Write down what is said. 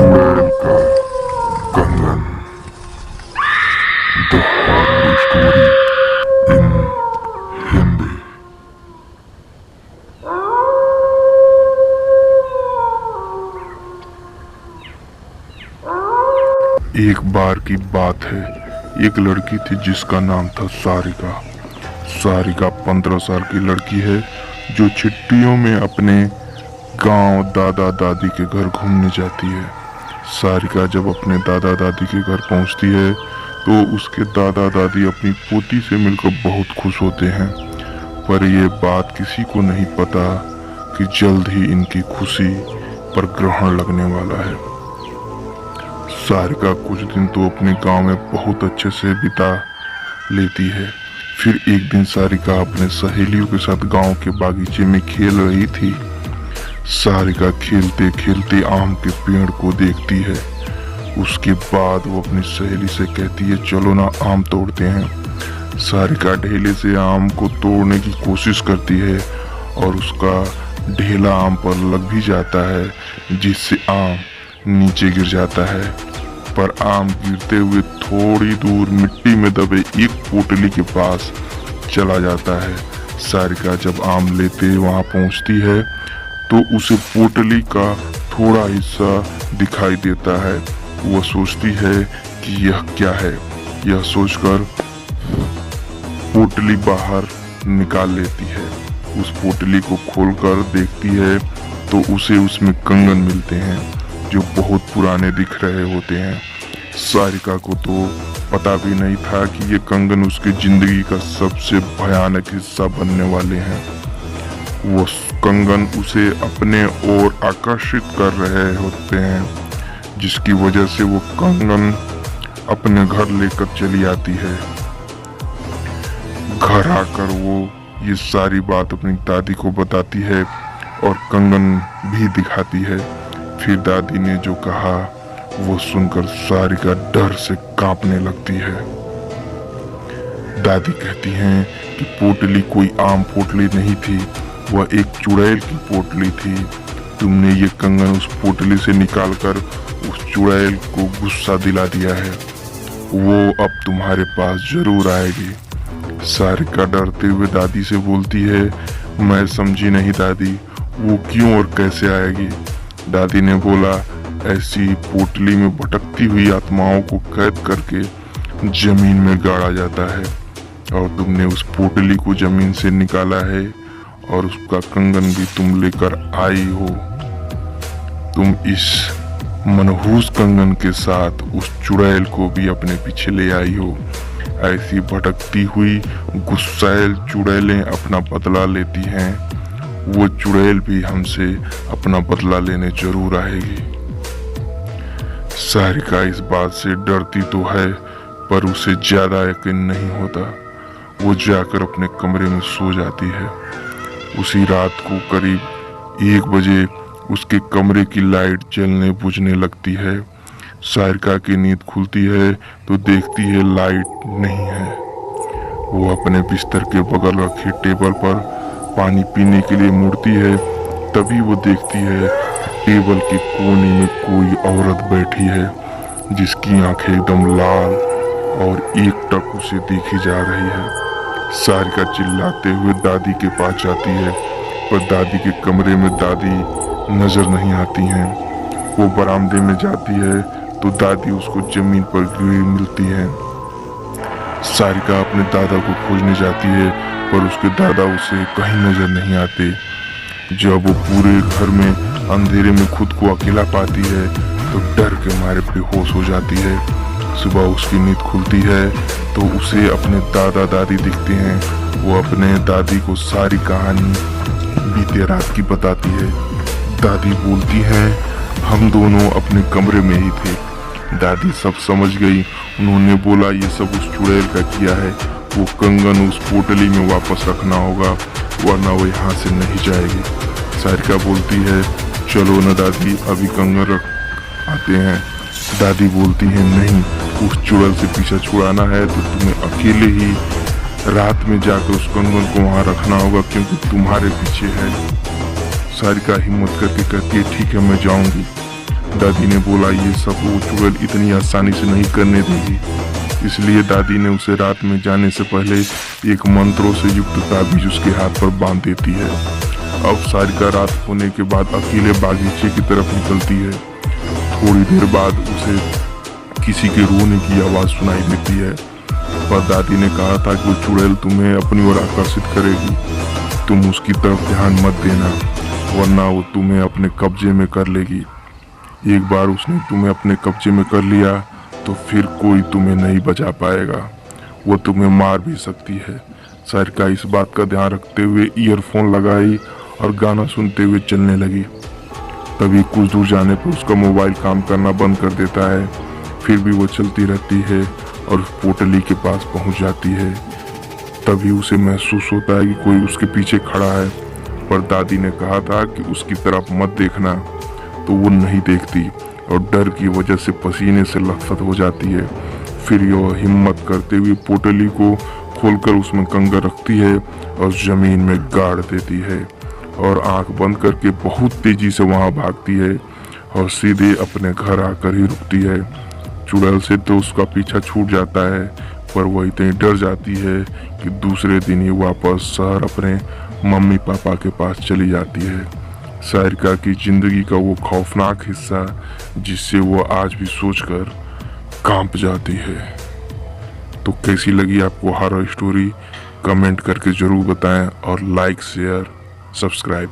चुड़ैल का कंगन। The horror story in Hindi. एक बार की बात है, एक लड़की थी जिसका नाम था सारिका। सारिका 15 साल की लड़की है जो छुट्टियों में अपने गांव दादा दादी के घर घूमने जाती है। सारिका जब अपने दादा दादी के घर पहुंचती है तो उसके दादा दादी अपनी पोती से मिलकर बहुत खुश होते हैं, पर यह बात किसी को नहीं पता कि जल्द ही इनकी खुशी पर ग्रहण लगने वाला है। सारिका कुछ दिन तो अपने गांव में बहुत अच्छे से बिता लेती है। फिर एक दिन सारिका अपने सहेलियों के साथ गांव के बागीचे में खेल रही थी। सारिका खेलते खेलते आम के पेड़ को देखती है। उसके बाद वो अपनी सहेली से कहती है, चलो ना आम तोड़ते हैं। सारिका ढेले से आम को तोड़ने की कोशिश करती है और उसका ढेला आम पर लग भी जाता है, जिससे आम नीचे गिर जाता है। पर आम गिरते हुए थोड़ी दूर मिट्टी में दबे एक पोटली के पास चला जाता है। सारिका जब आम लेते वहां पहुंचती है तो उसे पोटली का थोड़ा हिस्सा दिखाई देता है। वह सोचती है कि यह क्या है। यह सोचकर पोटली बाहर निकाल लेती है। उस पोटली को खोलकर देखती है तो उसे उसमें कंगन मिलते हैं जो बहुत पुराने दिख रहे होते हैं। सारिका को तो पता भी नहीं था कि ये कंगन उसकी जिंदगी का सबसे भयानक हिस्सा बनने वाले हैं। वो कंगन उसे अपने ओर आकर्षित कर रहे होते हैं, जिसकी वजह से वो कंगन अपने घर लेकर चली आती है। घर आकर वो ये सारी बात अपनी दादी को बताती है और कंगन भी दिखाती है। फिर दादी ने जो कहा वो सुनकर सारिका डर से कांपने लगती है। दादी कहती हैं कि पोटली कोई आम पोटली नहीं थी, वह एक चुड़ैल की पोटली थी। तुमने ये कंगन उस पोटली से निकालकर उस चुड़ैल को गुस्सा दिला दिया है। वो अब तुम्हारे पास जरूर आएगी। सारिका डरते हुए दादी से बोलती है, मैं समझी नहीं दादी, वो क्यों और कैसे आएगी। दादी ने बोला, ऐसी पोटली में भटकती हुई आत्माओं को कैद करके जमीन में गाड़ा जाता है और तुमने उस पोटली को जमीन से निकाला है और उसका कंगन भी तुम लेकर आई हो। तुम इस मनहूस कंगन के साथ उस चुड़ैल को भी अपने पीछे ले आई हो। ऐसी भटकती हुई गुस्सैल चुड़ैलें अपना बदला लेती हैं। वो चुड़ैल भी हमसे अपना बदला लेने जरूर आएगी। सारिका इस बात से डरती तो है, पर उसे ज्यादा यकीन नहीं होता। वो जाकर अपने कमरे में सो जाती है। उसी रात को करीब 1 बजे उसके कमरे की लाइट जलने बुझने लगती है। सारिका की नींद खुलती है तो देखती है लाइट नहीं है। वो अपने बिस्तर के बगल रखे टेबल पर पानी पीने के लिए मुड़ती है। तभी वो देखती है टेबल के कोने में कोई औरत बैठी है, जिसकी आंखें एकदम लाल और एकटक उसे देखी जा रही है। सारिका चिल्लाते हुए दादी के पास जाती है, पर दादी के कमरे में दादी नजर नहीं आती हैं। वो बरामदे में जाती है तो दादी उसको जमीन पर गिरी मिलती है। सारिका अपने दादा को खोजने जाती है, पर उसके दादा उसे कहीं नजर नहीं आते। जब वो पूरे घर में अंधेरे में खुद को अकेला पाती है तो डर के मारे बेहोश हो जाती है। सुबह उसकी नींद खुलती है तो उसे अपने दादा दादी दिखते हैं। वो अपने दादी को सारी कहानी बीते रात की बताती है। दादी बोलती हैं, हम दोनों अपने कमरे में ही थे। दादी सब समझ गई। उन्होंने बोला, ये सब उस चुड़ैल का किया है। वो कंगन उस पोटली में वापस रखना होगा, वरना वो यहाँ से नहीं जाएगी। सारिका बोलती है, चलो न दादी, अभी कंगन रख आते हैं। दादी बोलती है, नहीं, उस चुड़ैल से पीछा छुड़ाना है तो तुम्हें अकेले ही रात में जाकर उस कंगन को वहाँ रखना होगा, क्योंकि तुम्हारे पीछे है। सारिका हिम्मत करके कहती है, ठीक है, मैं जाऊंगी। दादी ने बोला ये सब वो चुड़ैल इतनी आसानी से नहीं करने देगी। इसलिए दादी ने उसे रात में जाने से पहले एक मंत्रों से युक्त ताबीज उसके हाथ पर बांध देती है। अब सारिका रात होने के बाद अकेले बागीचे की तरफ निकलती है। थोड़ी देर बाद उसे किसी के रोने की आवाज सुनाई देती है, पर दादी ने कहा था कि वो चुड़ैल तुम्हें अपनी ओर आकर्षित करेगी, तुम उसकी तरफ ध्यान मत देना वरना वो तुम्हें अपने कब्जे में कर लेगी। एक बार उसने तुम्हें अपने कब्जे में कर लिया तो फिर कोई तुम्हें नहीं बचा पाएगा, वो तुम्हें मार भी सकती है। सारिका इस बात का ध्यान रखते हुए ईयरफोन लगाई और गाना सुनते हुए चलने लगी। तभी कुछ दूर जाने पर उसका मोबाइल काम करना बंद कर देता है। फिर भी वो चलती रहती है और उस पोटली के पास पहुंच जाती है। तभी उसे महसूस होता है कि कोई उसके पीछे खड़ा है, पर दादी ने कहा था कि उसकी तरफ मत देखना, तो वो नहीं देखती और डर की वजह से पसीने से लथपथ हो जाती है। फिर यह हिम्मत करते हुए पोटली को खोलकर उसमें कंगा रखती है और जमीन में गाड़ देती है और आंख बंद करके बहुत तेजी से वहां भागती है और सीधे अपने घर आकर ही रुकती है। चुड़ैल से तो उसका पीछा छूट जाता है, पर वह इतनी डर जाती है कि दूसरे दिन ही वापस शहर अपने मम्मी पापा के पास चली जाती है। सारिका की जिंदगी का वो खौफनाक हिस्सा जिससे वो आज भी सोचकर कांप जाती है। तो कैसी लगी आपको हॉरर स्टोरी, कमेंट करके जरूर बताएं और लाइक शेयर सब्सक्राइब